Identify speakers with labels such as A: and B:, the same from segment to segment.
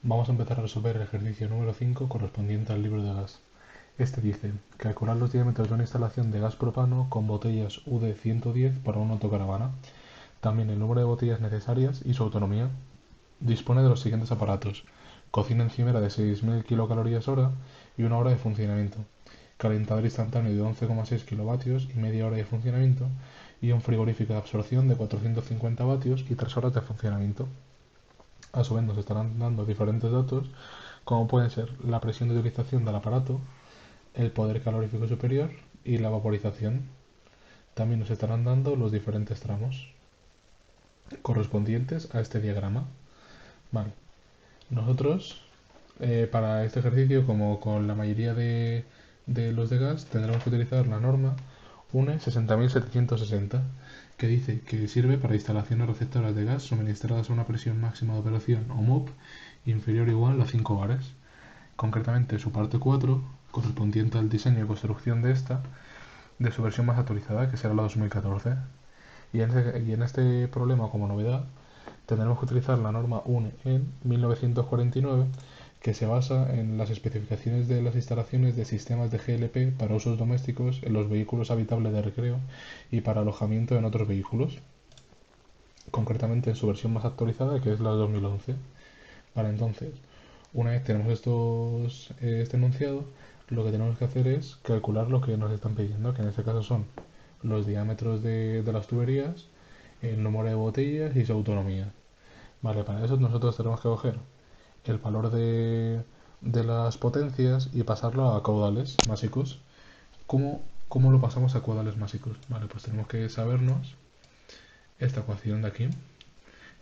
A: Vamos a empezar a resolver el ejercicio número 5 correspondiente al libro de gas. Este dice, calcular los diámetros de una instalación de gas propano con botellas UD110 para una autocaravana. También el número de botellas necesarias y su autonomía. Dispone de los siguientes aparatos. Cocina encimera de 6.000 kilocalorías hora y una hora de funcionamiento. Calentador instantáneo de 11,6 kilovatios y media hora de funcionamiento. Y un frigorífico de absorción de 450 vatios y 3 horas de funcionamiento. A su vez nos estarán dando diferentes datos como pueden ser la presión de utilización del aparato, el poder calorífico superior y la vaporización. También nos estarán dando los diferentes tramos correspondientes a este diagrama. Vale. Nosotros, para este ejercicio, como con la mayoría de los de gas, tendremos que utilizar la norma UNE 60760, que dice que sirve para instalaciones receptoras de gas suministradas a una presión máxima de operación o MOP inferior o igual a 5 bares. Concretamente su parte 4, correspondiente al diseño y construcción de esta, de su versión más actualizada, que será la 2014. Y en este problema, como novedad, tendremos que utilizar la norma UNE en 1949, que se basa en las especificaciones de las instalaciones de sistemas de GLP para usos domésticos en los vehículos habitables de recreo y para alojamiento en otros vehículos, concretamente en su versión más actualizada, que es la 2011. Vale, entonces, una vez tenemos este enunciado, lo que tenemos que hacer es calcular lo que nos están pidiendo, que en este caso son los diámetros de las tuberías, el número de botellas y su autonomía. Vale, para eso nosotros tenemos que coger el valor de las potencias y pasarlo a caudales máxicos. ¿Cómo lo pasamos a caudales máxicos? Vale, pues tenemos que sabernos esta ecuación de aquí,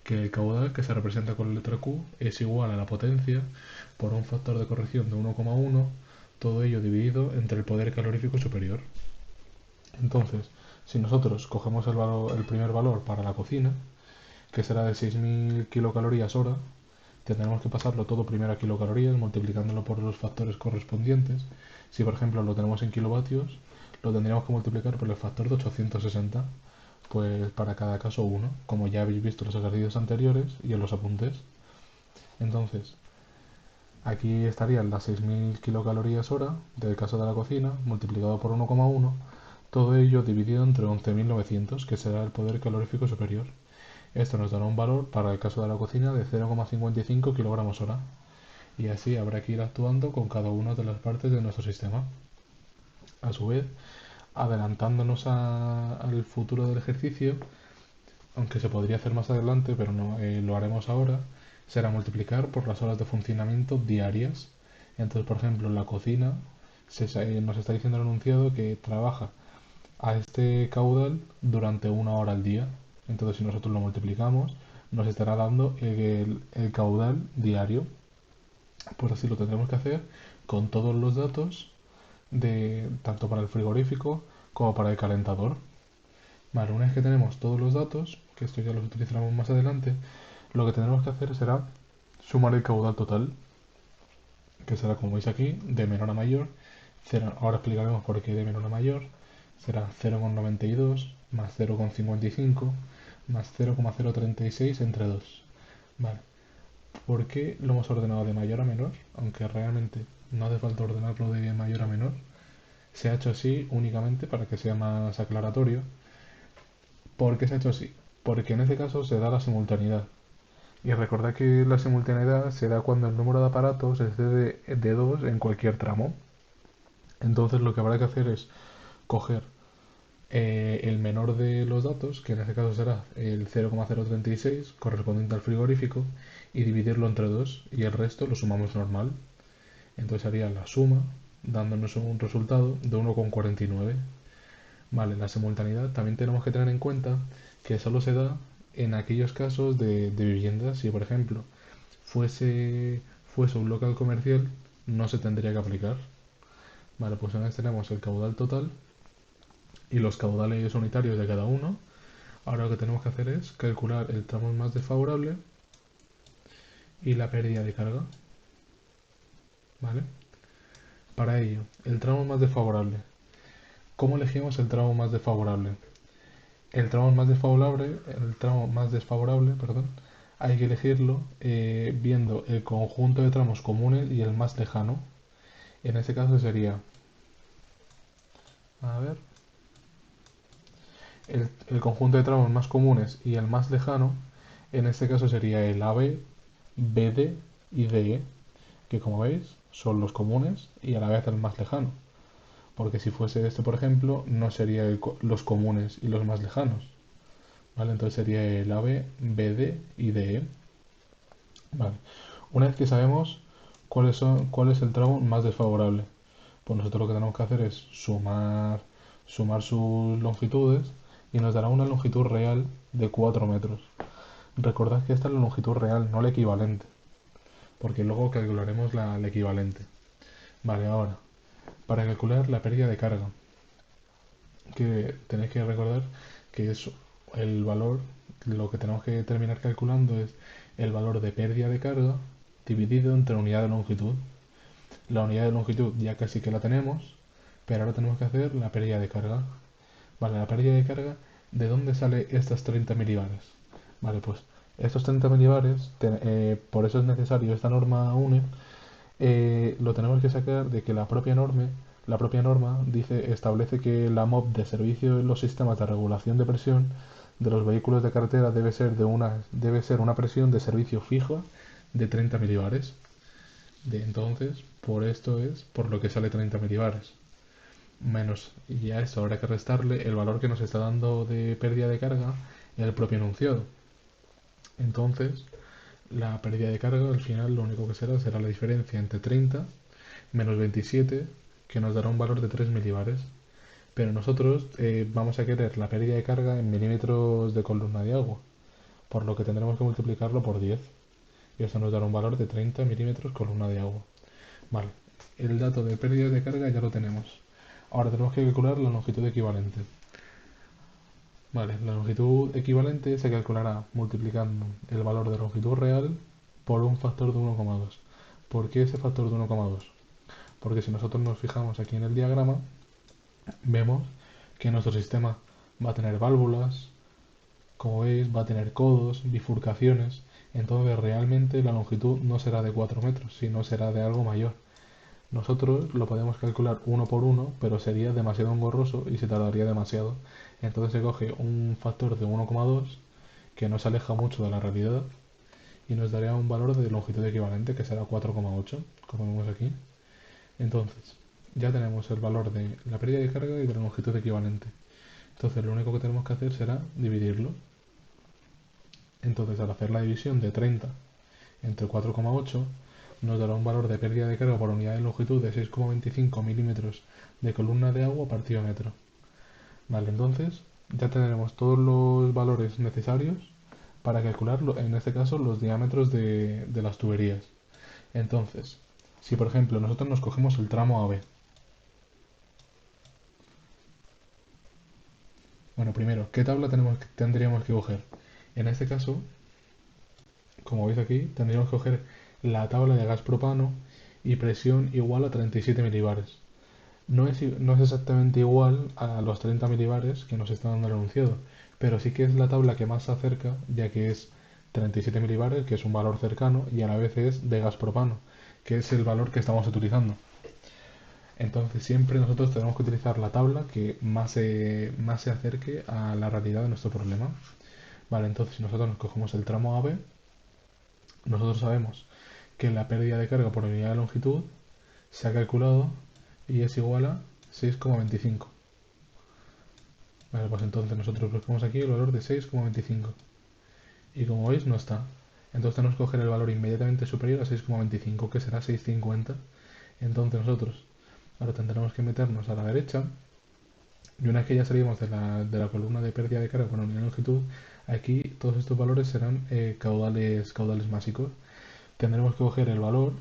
A: que el caudal, que se representa con la letra Q, es igual a la potencia por un factor de corrección de 1,1, todo ello dividido entre el poder calorífico superior. Entonces, si nosotros cogemos el primer valor para la cocina, que será de 6.000 kilocalorías hora, tendremos que pasarlo todo primero a kilocalorías, multiplicándolo por los factores correspondientes. Si por ejemplo lo tenemos en kilovatios, lo tendríamos que multiplicar por el factor de 860, pues para cada caso uno, como ya habéis visto en los ejercicios anteriores y en los apuntes. Entonces, aquí estarían las 6.000 kilocalorías hora del caso de la cocina, multiplicado por 1,1, todo ello dividido entre 11.900, que será el poder calorífico superior. Esto nos dará un valor para el caso de la cocina de 0,55 kilogramos hora. Y así habrá que ir actuando con cada una de las partes de nuestro sistema. A su vez, adelantándonos al futuro del ejercicio, aunque se podría hacer más adelante, pero no lo haremos ahora, será multiplicar por las horas de funcionamiento diarias. Entonces, por ejemplo, en la cocina nos está diciendo el enunciado que trabaja a este caudal durante una hora al día. Entonces, si nosotros lo multiplicamos, nos estará dando el caudal diario. Pues así lo tendremos que hacer con todos los datos de tanto para el frigorífico como para el calentador. Vale, una vez que tenemos todos los datos, que esto ya los utilizaremos más adelante, lo que tendremos que hacer será sumar el caudal total, que será, como veis aquí, de menor a mayor. Ahora explicaremos por qué de menor a mayor. Será 0,92 más 0,55 más 0,036 entre 2. Vale. ¿Por qué lo hemos ordenado de mayor a menor? Aunque realmente no hace falta ordenarlo de mayor a menor. Se ha hecho así únicamente para que sea más aclaratorio. ¿Por qué se ha hecho así? Porque en este caso se da la simultaneidad. Y recordad que la simultaneidad se da cuando el número de aparatos excede de 2 en cualquier tramo. Entonces lo que habrá que hacer es coger el menor de los datos, que en este caso será el 0,036 correspondiente al frigorífico, y dividirlo entre 2 y el resto lo sumamos normal. Entonces haría la suma dándonos un resultado de 1,49. Vale, la simultaneidad también tenemos que tener en cuenta que solo se da en aquellos casos de viviendas. Si por ejemplo fuese un local comercial, no se tendría que aplicar. Vale, pues una vez tenemos el caudal total y los caudales unitarios de cada uno, ahora lo que tenemos que hacer es calcular el tramo más desfavorable y la pérdida de carga. ¿Vale? Para ello, el tramo más desfavorable. ¿Cómo elegimos el tramo más desfavorable? El tramo más desfavorable, perdón, hay que elegirlo viendo el conjunto de tramos comunes y el más lejano. En este caso sería, a ver, el conjunto de tramos más comunes y el más lejano, en este caso sería el AB, BD y DE, que como veis son los comunes y a la vez el más lejano. Porque si fuese este, por ejemplo, no sería los comunes y los más lejanos. ¿Vale? Entonces sería el AB, BD y DE. Vale. Una vez que sabemos cuál es el tramo más desfavorable, pues nosotros lo que tenemos que hacer es sumar sus longitudes y nos dará una longitud real de 4 metros. Recordad que esta es la longitud real, no la equivalente, porque luego calcularemos la equivalente. Vale, ahora, para calcular la pérdida de carga, que tenéis que recordar que es el valor, lo que tenemos que terminar calculando es el valor de pérdida de carga dividido entre unidad de longitud. La unidad de longitud ya casi que la tenemos, pero ahora tenemos que hacer la pérdida de carga. Vale, la pérdida de carga, ¿de dónde sale estas 30 milibares? Vale, pues estos 30 milibares, por eso es necesario esta norma UNE, lo tenemos que sacar de que la propia norma establece que la MOP de servicio en los sistemas de regulación de presión de los vehículos de carretera debe ser una presión de servicio fija de 30 milibares. Entonces, por esto es por lo que sale 30 milibares. Menos, y a esto habrá que restarle el valor que nos está dando de pérdida de carga en el propio enunciado. Entonces, la pérdida de carga al final lo único que será la diferencia entre 30 menos 27, que nos dará un valor de 3 milibares. Pero nosotros vamos a querer la pérdida de carga en milímetros de columna de agua, por lo que tendremos que multiplicarlo por 10. Y esto nos dará un valor de 30 milímetros columna de agua. Vale, el dato de pérdida de carga ya lo tenemos. Ahora tenemos que calcular la longitud equivalente. Vale, la longitud equivalente se calculará multiplicando el valor de longitud real por un factor de 1,2. ¿Por qué ese factor de 1,2? Porque si nosotros nos fijamos aquí en el diagrama, vemos que nuestro sistema va a tener válvulas, como veis va a tener codos, bifurcaciones, entonces realmente la longitud no será de 4 metros, sino será de algo mayor. Nosotros lo podemos calcular uno por uno, pero sería demasiado engorroso y se tardaría demasiado. Entonces se coge un factor de 1,2 que nos aleja mucho de la realidad y nos daría un valor de longitud equivalente que será 4,8, como vemos aquí. Entonces, ya tenemos el valor de la pérdida de carga y de la longitud equivalente. Entonces, lo único que tenemos que hacer será dividirlo. Entonces, al hacer la división de 30 entre 4,8, nos dará un valor de pérdida de carga por unidad de longitud de 6,25 milímetros de columna de agua partido a metro. Vale, entonces ya tendremos todos los valores necesarios para calcular, en este caso, los diámetros de las tuberías. Entonces, si por ejemplo nosotros nos cogemos el tramo AB, bueno, primero, ¿qué tabla tendríamos que coger? En este caso, como veis aquí, tendríamos que coger la tabla de gas propano y presión igual a 37 milibares. No es exactamente igual a los 30 milibares que nos está dando el enunciado, pero sí que es la tabla que más se acerca, ya que es 37 milibares, que es un valor cercano, y a la vez es de gas propano, que es el valor que estamos utilizando. Entonces siempre nosotros tenemos que utilizar la tabla que más se acerque a la realidad de nuestro problema. Vale, entonces si nosotros nos cogemos el tramo AB, nosotros sabemos que la pérdida de carga por unidad de longitud se ha calculado y es igual a 6,25. Vale, pues entonces nosotros buscamos aquí el valor de 6,25. Y como veis no está. Entonces tenemos que coger el valor inmediatamente superior a 6,25, que será 6,50. Entonces nosotros ahora tendremos que meternos a la derecha. Y una vez que ya salimos de la columna de pérdida de carga con unidad de longitud, aquí todos estos valores serán caudales básicos. Tendremos que coger el valor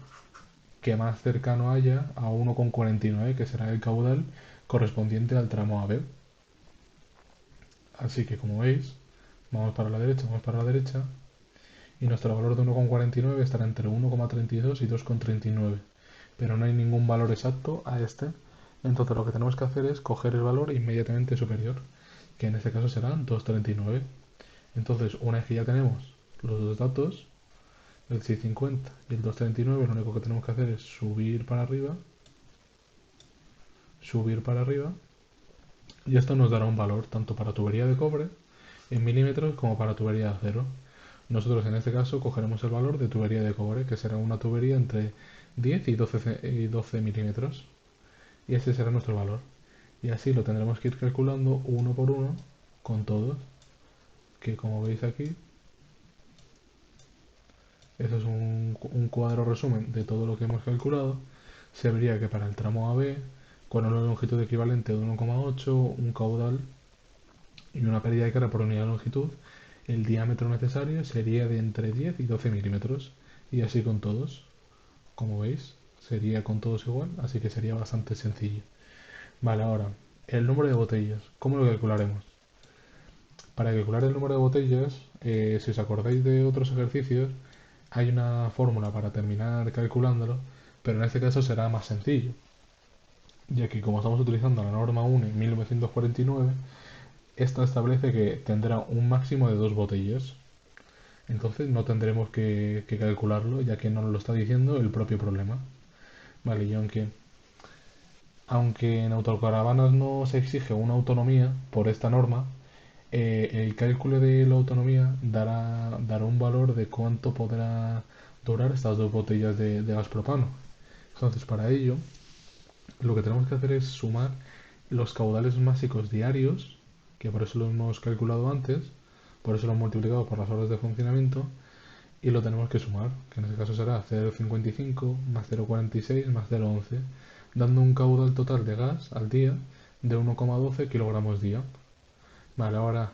A: que más cercano haya a 1,49, que será el caudal correspondiente al tramo AB. Así que como veis, vamos para la derecha, y nuestro valor de 1,49 estará entre 1,32 y 2,39, pero no hay ningún valor exacto a este. Entonces lo que tenemos que hacer es coger el valor inmediatamente superior, que en este caso será 2,39. Entonces, una vez que ya tenemos los dos datos, el 650 y el 239, lo único que tenemos que hacer es subir para arriba, y esto nos dará un valor tanto para tubería de cobre en milímetros como para tubería de acero. Nosotros en este caso cogeremos el valor de tubería de cobre, que será una tubería entre 10 y 12 milímetros, y ese será nuestro valor. Y así lo tendremos que ir calculando uno por uno con todos, que como veis aquí, eso es un cuadro resumen de todo lo que hemos calculado. Se vería que para el tramo AB, con una longitud equivalente de 1,8, un caudal y una pérdida de carga por unidad de longitud, el diámetro necesario sería de entre 10 y 12 milímetros. Y así con todos. Como veis, sería con todos igual, así que sería bastante sencillo. Vale, ahora, el número de botellas, ¿cómo lo calcularemos? Para calcular el número de botellas, si os acordáis de otros ejercicios, hay una fórmula para terminar calculándolo, pero en este caso será más sencillo, ya que como estamos utilizando la norma UNE 1949, esta establece que tendrá un máximo de 2 botellas. Entonces no tendremos que calcularlo, ya que no nos lo está diciendo el propio problema. Vale, y aunque en autocaravanas no se exige una autonomía por esta norma, el cálculo de la autonomía dará un valor de cuánto podrá durar estas 2 botellas de gas propano. Entonces, para ello, lo que tenemos que hacer es sumar los caudales máximos diarios, que por eso lo hemos calculado antes, por eso lo hemos multiplicado por las horas de funcionamiento, y lo tenemos que sumar, que en este caso será 0,55 más 0,46 más 0,11, dando un caudal total de gas al día de 1,12 kilogramos día. Vale, ahora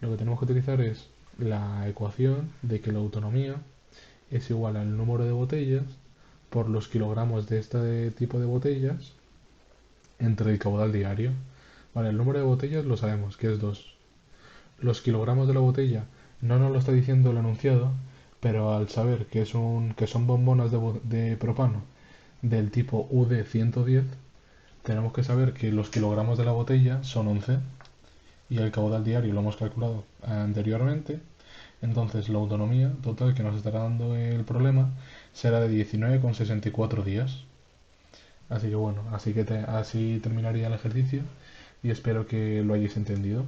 A: lo que tenemos que utilizar es la ecuación de que la autonomía es igual al número de botellas por los kilogramos de este tipo de botellas entre el caudal diario. Vale, el número de botellas lo sabemos, que es 2. Los kilogramos de la botella no nos lo está diciendo el enunciado, pero al saber que son bombonas de propano del tipo UD110, tenemos que saber que los kilogramos de la botella son 11 y el caudal diario lo hemos calculado anteriormente. Entonces la autonomía total que nos estará dando el problema será de 19,64 días. Así que bueno, así terminaría el ejercicio y espero que lo hayáis entendido.